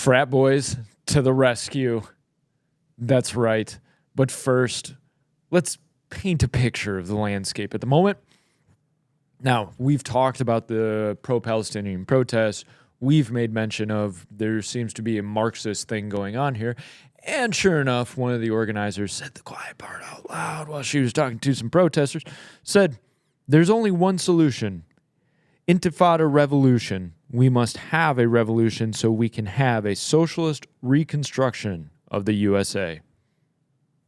Frat boys to the rescue. That's right. But first, let's paint a picture of the landscape at the moment. Now, we've talked about the pro-Palestinian protests. We've made mention of there seems to be a Marxist thing going on here. And sure enough, one of the organizers said the quiet part out loud while she was talking to some protesters, said, there's only one solution. Intifada revolution. We must have a revolution so we can have a socialist reconstruction of the USA.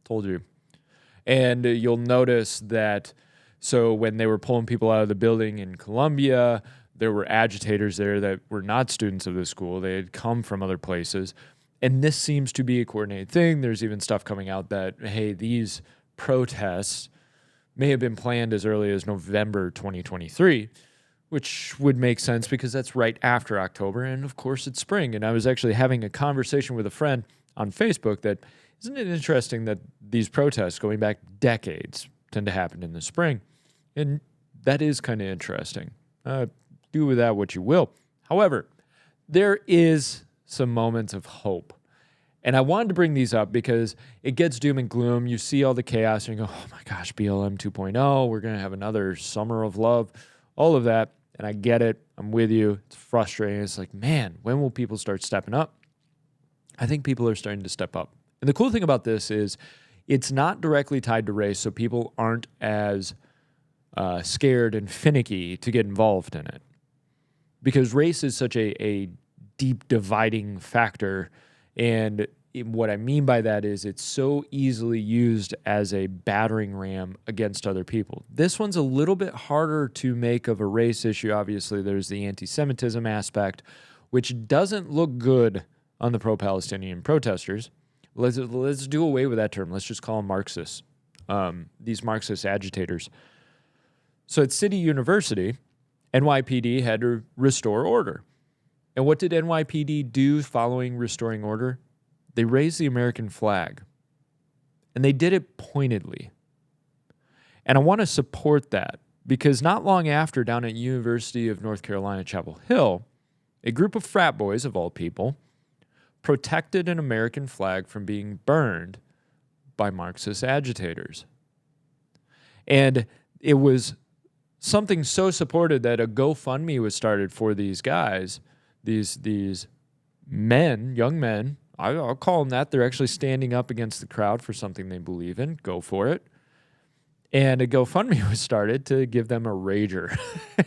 Told you. And you'll notice that, so when they were pulling people out of the building in Colombia, there were agitators there that were not students of the school. They had come from other places. And this seems to be a coordinated thing. There's even stuff coming out that, hey, these protests may have been planned as early as November 2023, which would make sense because that's right after October. And of course, it's spring. And I was actually having a conversation with a friend on Facebook that, isn't it interesting that these protests going back decades tend to happen in the spring? And that is kind of interesting. Do with that what you will. However, there is some moments of hope. And I wanted to bring these up because it gets doom and gloom. You see all the chaos and you go, oh my gosh, BLM 2.0, we're going to have another summer of love, all of that. And I get it. I'm with you. It's frustrating. It's like, man, when will people start stepping up? I think people are starting to step up. And the cool thing about this is it's not directly tied to race, so people aren't as scared and finicky to get involved in it. Because race is such a deep dividing factor. And what I mean by that is it's so easily used as a battering ram against other people. This one's a little bit harder to make of a race issue. Obviously, there's the anti-Semitism aspect, which doesn't look good on the pro-Palestinian protesters. Let's do away with that term. Let's just call them Marxists, these Marxist agitators. So at City University, NYPD had to restore order. And what did NYPD do following restoring order? They raised the American flag. And they did it pointedly. And I want to support that because not long after, down at University of North Carolina, Chapel Hill, a group of frat boys, of all people, protected an American flag from being burned by Marxist agitators. And it was something so supported that a GoFundMe was started for these guys, these men, young men. I'll call them that. They're actually standing up against the crowd for something they believe in. Go for it. And a GoFundMe was started to give them a rager.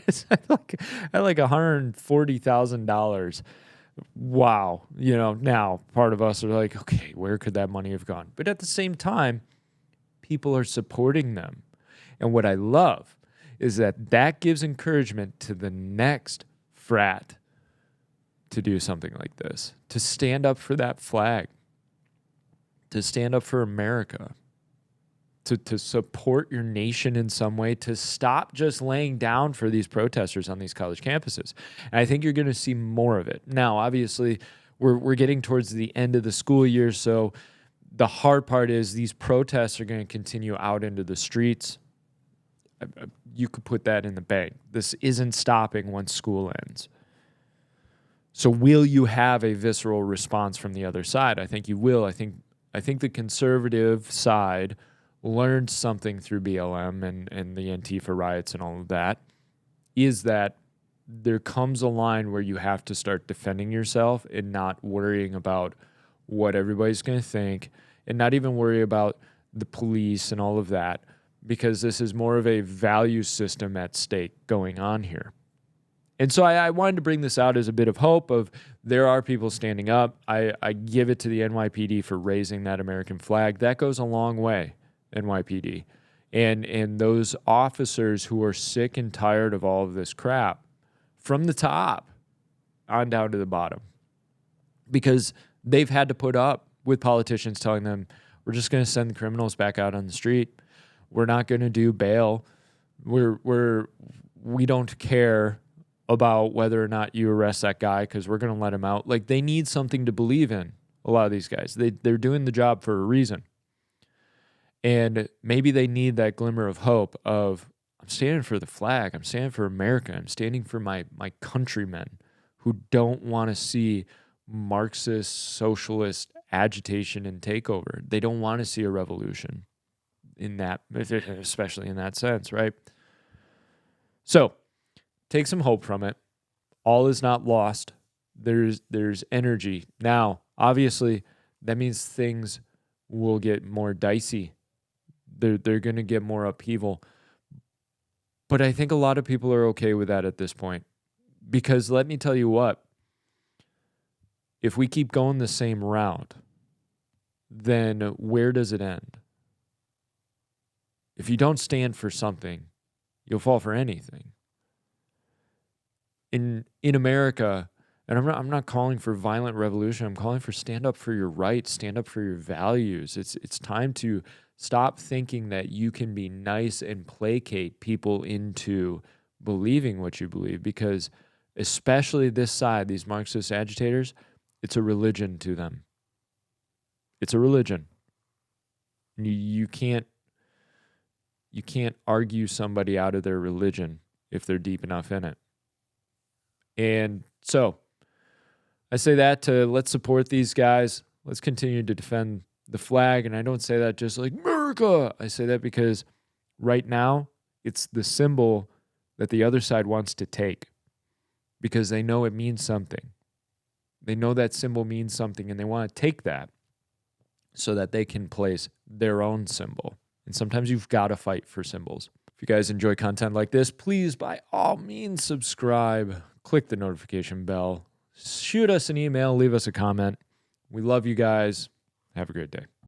It's like $140,000. Wow. You know, now part of us are like, okay, where could that money have gone? But at the same time, people are supporting them. And what I love is that gives encouragement to the next frat to do something like this, to stand up for that flag, to stand up for America, to support your nation in some way, to stop just laying down for these protesters on these college campuses. And I think you're going to see more of it. Now, obviously, we're getting towards the end of the school year, so the hard part is these protests are going to continue out into the streets. You could put that in the bank. This isn't stopping once school ends. So will you have a visceral response from the other side? I think you will. I think the conservative side learned something through BLM and the Antifa riots and all of that, is that there comes a line where you have to start defending yourself and not worrying about what everybody's going to think and not even worry about the police and all of that, because this is more of a value system at stake going on here. And so I wanted to bring this out as a bit of hope of there are people standing up. I give it to the NYPD for raising that American flag. That goes a long way, NYPD. And those officers who are sick and tired of all of this crap from the top on down to the bottom, because they've had to put up with politicians telling them, we're just going to send the criminals back out on the street. We're not going to do bail. We don't care about whether or not you arrest that guy because we're going to let him out. Like, they need something to believe in, a lot of these guys. They're doing the job for a reason. And maybe they need that glimmer of hope of, I'm standing for the flag. I'm standing for America. I'm standing for my countrymen who don't want to see Marxist, socialist agitation and takeover. They don't want to see a revolution in that, especially in that sense, right? So take some hope from it. All is not lost. There's energy. Now, obviously, that means things will get more dicey. They're going to get more upheaval. But I think a lot of people are okay with that at this point. Because let me tell you what, if we keep going the same route, then where does it end? If you don't stand for something, you'll fall for anything. In America, and I'm not calling for violent revolution. I'm calling for stand up for your rights, stand up for your values. It's time to stop thinking that you can be nice and placate people into believing what you believe, because especially this side, these Marxist agitators, it's a religion to them. It's a religion. You can't argue somebody out of their religion if they're deep enough in it. And so I say that to let's support these guys. Let's continue to defend the flag. And I don't say that just like America. I say that because right now it's the symbol that the other side wants to take, because they know it means something. They know that symbol means something, and they want to take that so that they can place their own symbol. And sometimes you've got to fight for symbols. If you guys enjoy content like this, please, by all means, subscribe, click the notification bell, shoot us an email, leave us a comment. We love you guys. Have a great day.